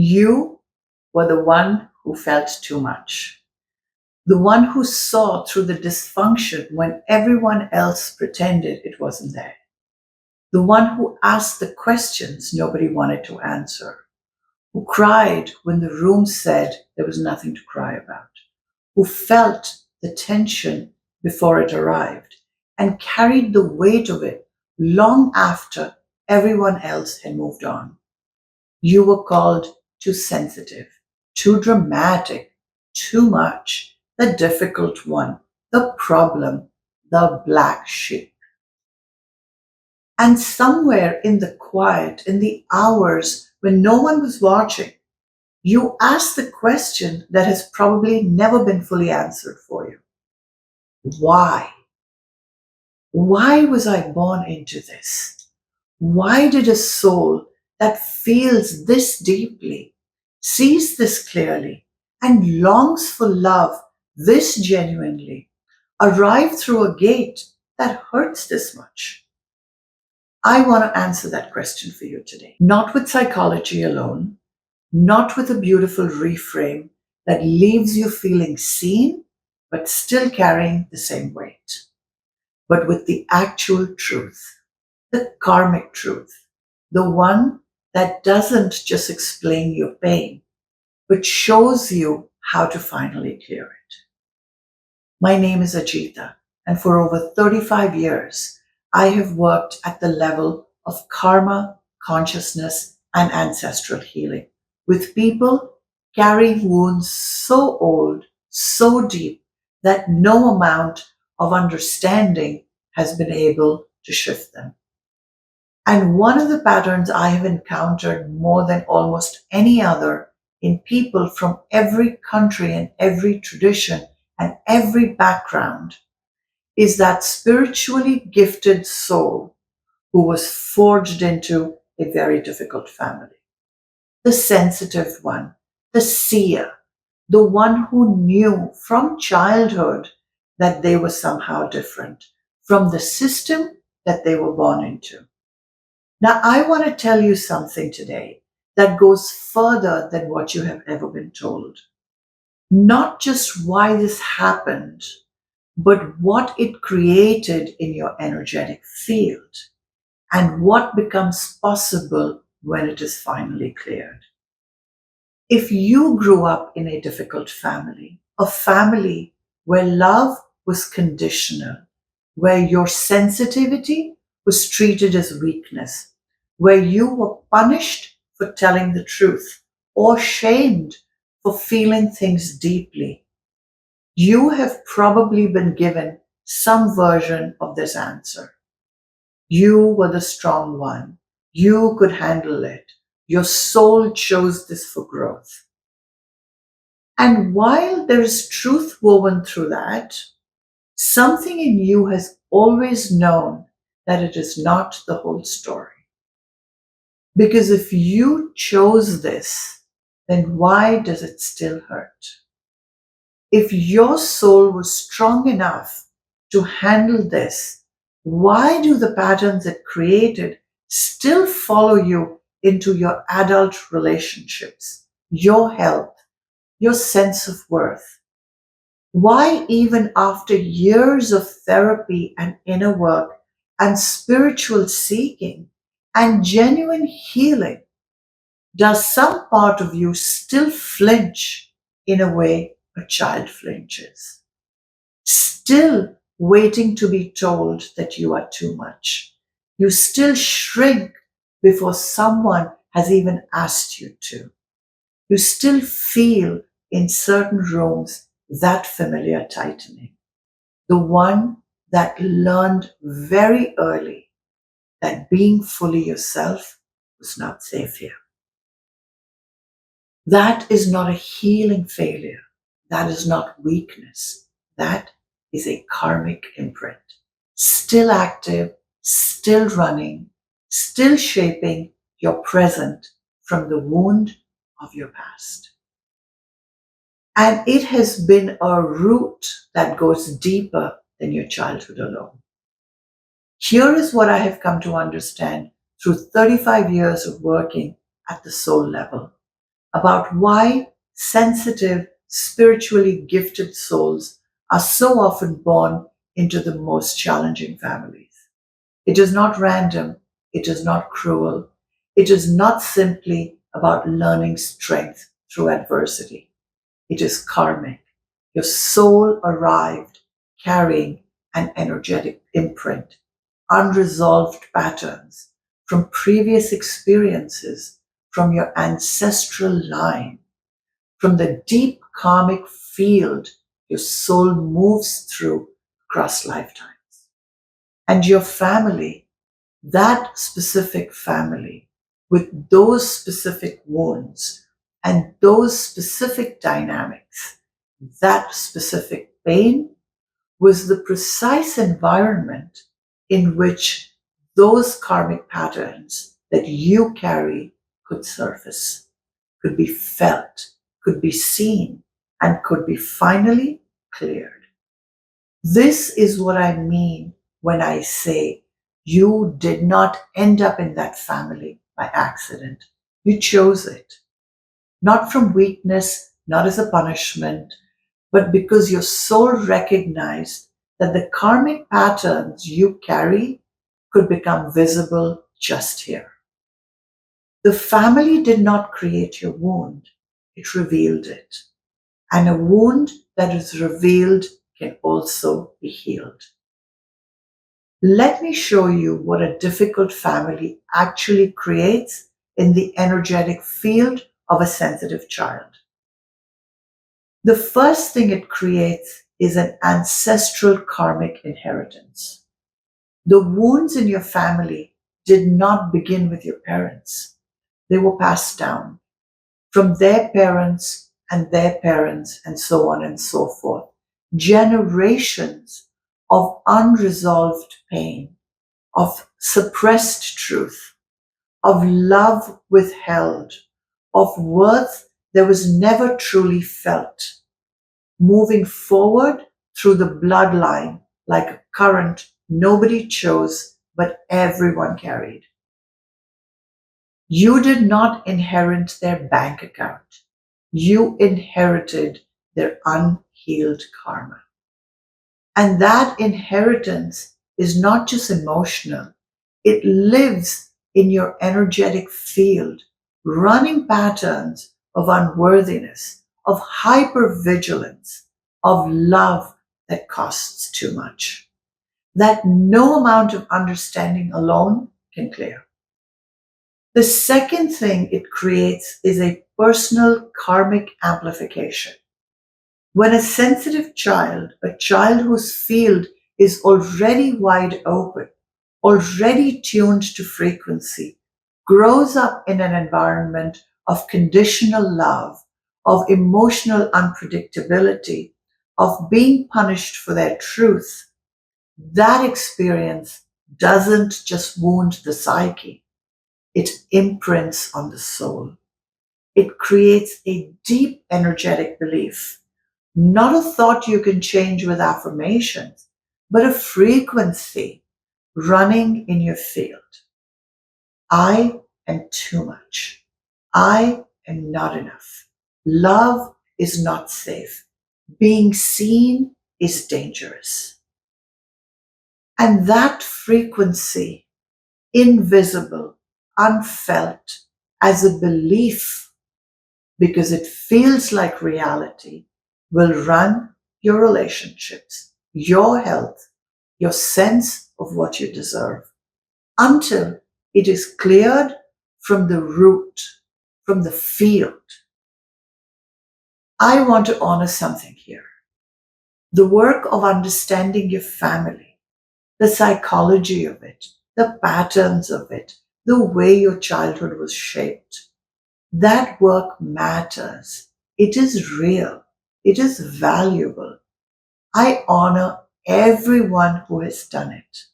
You were the one who felt too much, the one who saw through the dysfunction when everyone else pretended it wasn't there, the one who asked the questions nobody wanted to answer, who cried when the room said there was nothing to cry about, who felt the tension before it arrived and carried the weight of it long after everyone else had moved on. You were called too sensitive, too dramatic, too much, the difficult one, the problem, the black sheep. And somewhere in the quiet, in the hours when no one was watching, you asked the question that has probably never been fully answered for you. Why? Why was I born into this? Why did a soul that feels this deeply, sees this clearly, and longs for love this genuinely, arrive through a gate that hurts this much? I want to answer that question for you today. Not with psychology alone, not with a beautiful reframe that leaves you feeling seen, but still carrying the same weight, but with the actual truth, the karmic truth, the one that doesn't just explain your pain, but shows you how to finally clear it. My name is Ajita, and for over 35 years, I have worked at the level of karma, consciousness, and ancestral healing with people carrying wounds so old, so deep, that no amount of understanding has been able to shift them. And one of the patterns I have encountered more than almost any other in people from every country and every tradition and every background is that spiritually gifted soul who was forged into a very difficult family. The sensitive one, the seer, the one who knew from childhood that they were somehow different from the system that they were born into. Now, I want to tell you something today that goes further than what you have ever been told. Not just why this happened, but what it created in your energetic field and what becomes possible when it is finally cleared. If you grew up in a difficult family, a family where love was conditional, where your sensitivity was treated as weakness, where you were punished for telling the truth or shamed for feeling things deeply, you have probably been given some version of this answer. You were the strong one. You could handle it. Your soul chose this for growth. And while there is truth woven through that, something in you has always known that it is not the whole story. Because if you chose this, then why does it still hurt? If your soul was strong enough to handle this, why do the patterns it created still follow you into your adult relationships, your health, your sense of worth? Why, even after years of therapy and inner work and spiritual seeking and genuine healing, does some part of you still flinch in a way a child flinches? Still waiting to be told that you are too much. You still shrink before someone has even asked you to. You still feel in certain rooms that familiar tightening. The one that learned very early that being fully yourself was not safe here. That is not a healing failure. That is not weakness. That is a karmic imprint. Still active, still running, still shaping your present from the wound of your past. And it has been a root that goes deeper than your childhood alone. Here is what I have come to understand through 35 years of working at the soul level. about why sensitive, spiritually gifted souls are so often born into the most challenging families. It is not random, it is not cruel, it is not simply about learning strength through adversity. It is karmic. Your soul arrived carrying an energetic imprint, unresolved patterns from previous experiences, from your ancestral line, from the deep karmic field your soul moves through across lifetimes. And your family, that specific family, with those specific wounds and those specific dynamics, that specific pain was the precise environment in which those karmic patterns that you carry could surface, could be felt, could be seen, and could be finally cleared. This is what I mean when I say you did not end up in that family by accident. You chose it, not from weakness, not as a punishment, but because your soul recognized that the karmic patterns you carry could become visible just here. The family did not create your wound, it revealed it. And a wound that is revealed can also be healed. Let me show you what a difficult family actually creates in the energetic field of a sensitive child. The first thing it creates is an ancestral karmic inheritance. The wounds in your family did not begin with your parents. They were passed down from their parents and their parents and so on and so forth. Generations of unresolved pain, of suppressed truth, of love withheld, of worth that was never truly felt, moving forward through the bloodline like a current nobody chose but everyone carried. You did not inherit their bank account. You inherited their unhealed karma. And that inheritance is not just emotional, it lives in your energetic field, running patterns of unworthiness, of hypervigilance, of love that costs too much, that no amount of understanding alone can clear. The second thing it creates is a personal karmic amplification. When a sensitive child, a child whose field is already wide open, already tuned to frequency, grows up in an environment of conditional love, of emotional unpredictability, of being punished for their truth, that experience doesn't just wound the psyche, it imprints on the soul. It creates a deep energetic belief, not a thought you can change with affirmations, but a frequency running in your field. I am too much. I am not enough. Love is not safe. Being seen is dangerous. And that frequency, invisible, unfelt, as a belief, because it feels like reality, will run your relationships, your health, your sense of what you deserve, until it is cleared from the root, from the field. I want to honor something here. The work of understanding your family, the psychology of it, the patterns of it, the way your childhood was shaped. That work matters. It is real. It is valuable. I honor everyone who has done it.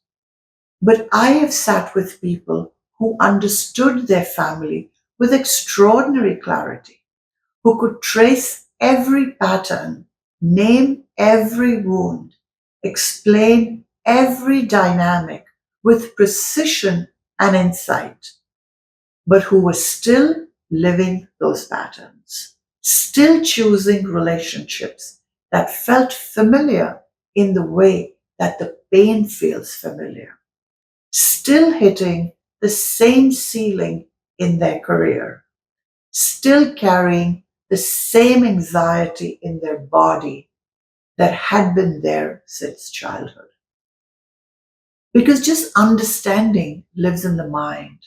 But I have sat with people who understood their family with extraordinary clarity, who could trace every pattern, name every wound, explain every dynamic with precision and insight, but who were still living those patterns, still choosing relationships that felt familiar in the way that the pain feels familiar, still hitting the same ceiling in their career, still carrying the same anxiety in their body that had been there since childhood. Because just understanding lives in the mind,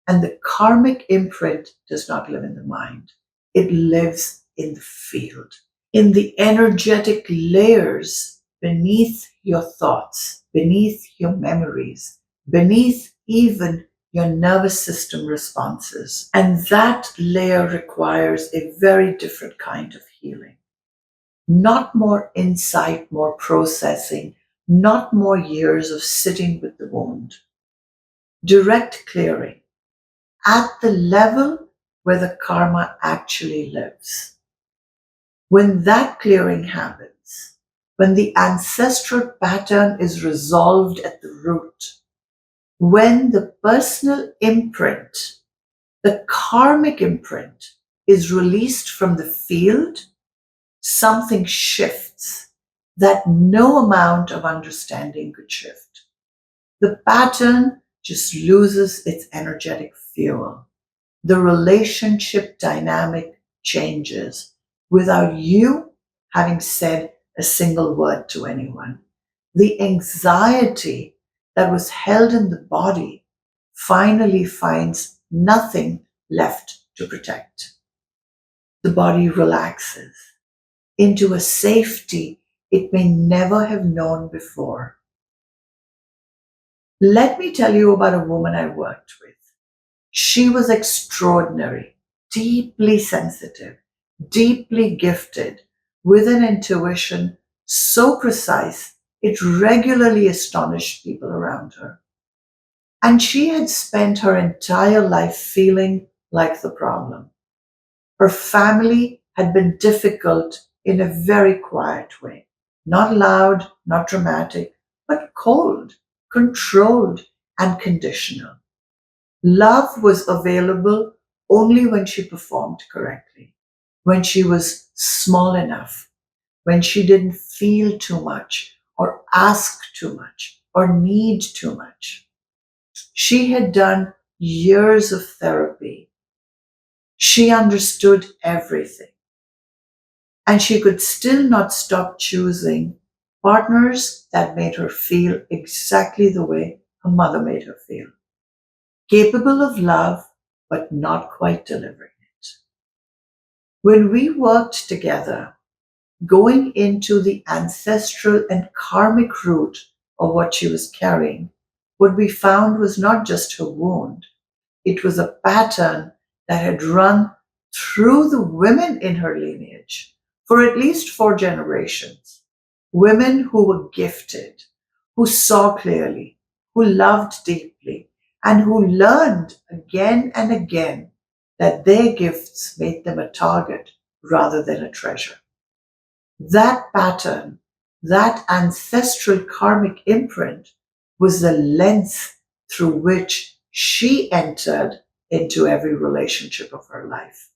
and the karmic imprint does not live in the mind. It lives in the field, in the energetic layers beneath your thoughts, beneath your memories, beneath even your nervous system responses. And that layer requires a very different kind of healing. Not more insight, more processing, not more years of sitting with the wound. Direct clearing at the level where the karma actually lives. When that clearing happens, when the ancestral pattern is resolved at the root, when the personal imprint, the karmic imprint, is released from the field, something shifts that no amount of understanding could shift. The pattern just loses its energetic fuel. The relationship dynamic changes without you having said a single word to anyone. The anxiety that was held in the body finally finds nothing left to protect. The body relaxes into a safety it may never have known before. Let me tell you about a woman I worked with. She was extraordinary, deeply sensitive, deeply gifted, with an intuition so precise it regularly astonished people around her. And she had spent her entire life feeling like the problem. Her family had been difficult in a very quiet way. Not loud, not dramatic, but cold, controlled, and conditional. Love was available only when she performed correctly, when she was small enough, when she didn't feel too much, or ask too much, or need too much. She had done years of therapy. She understood everything. And she could still not stop choosing partners that made her feel exactly the way her mother made her feel. Capable of love, but not quite delivering it. When we worked together, going into the ancestral and karmic root of what she was carrying, what we found was not just her wound, it was a pattern that had run through the women in her lineage for at least 4 generations. Women who were gifted, who saw clearly, who loved deeply, and who learned again and again that their gifts made them a target rather than a treasure. That pattern, that ancestral karmic imprint, was the lens through which she entered into every relationship of her life.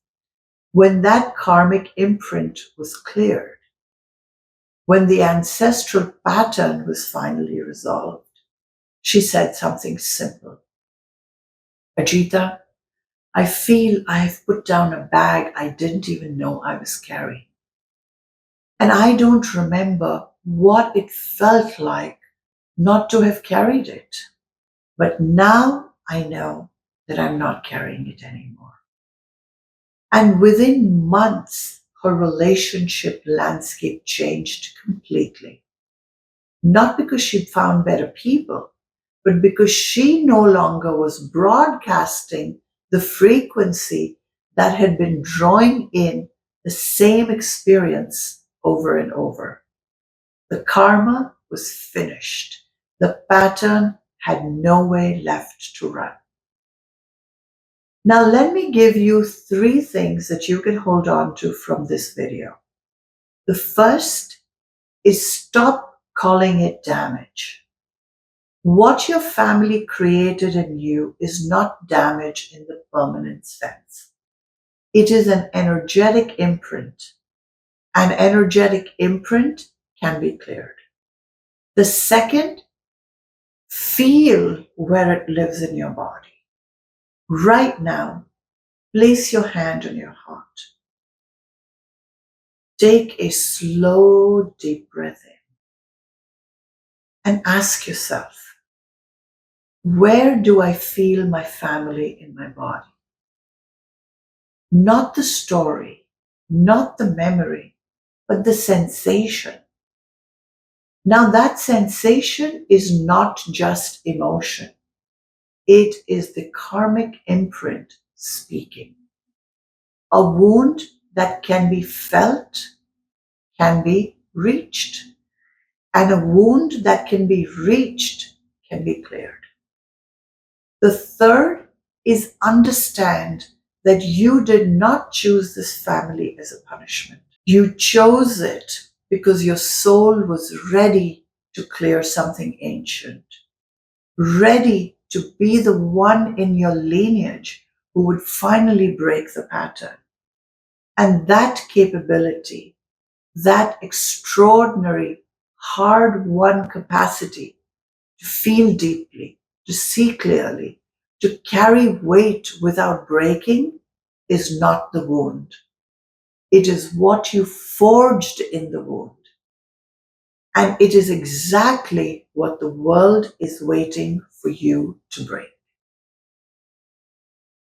When that karmic imprint was cleared, when the ancestral pattern was finally resolved, she said something simple. Ajita, I feel I have put down a bag I didn't even know I was carrying. And I don't remember what it felt like not to have carried it. But now I know that I'm not carrying it anymore. And within months, her relationship landscape changed completely. Not because she found better people, but because she no longer was broadcasting the frequency that had been drawing in the same experience over and over. The karma was finished. The pattern had no way left to run. Now, let me give you 3 things that you can hold on to from this video. The first is stop calling it damage. What your family created in you is not damage in the permanent sense. It is an energetic imprint. An energetic imprint can be cleared. The second, feel where it lives in your body. Right now, place your hand on your heart. Take a slow, deep breath in and ask yourself, where do I feel my family in my body? Not the story, not the memory, but the sensation. Now, that sensation is not just emotion, it is the karmic imprint speaking. A wound that can be felt can be reached, and a wound that can be reached can be cleared. The third is understand that you did not choose this family as a punishment. You chose it because your soul was ready to clear something ancient, ready to be the one in your lineage who would finally break the pattern. And that capability, that extraordinary, hard won capacity to feel deeply, to see clearly, to carry weight without breaking is not the wound. It is what you forged in the wound. And it is exactly what the world is waiting for you to break.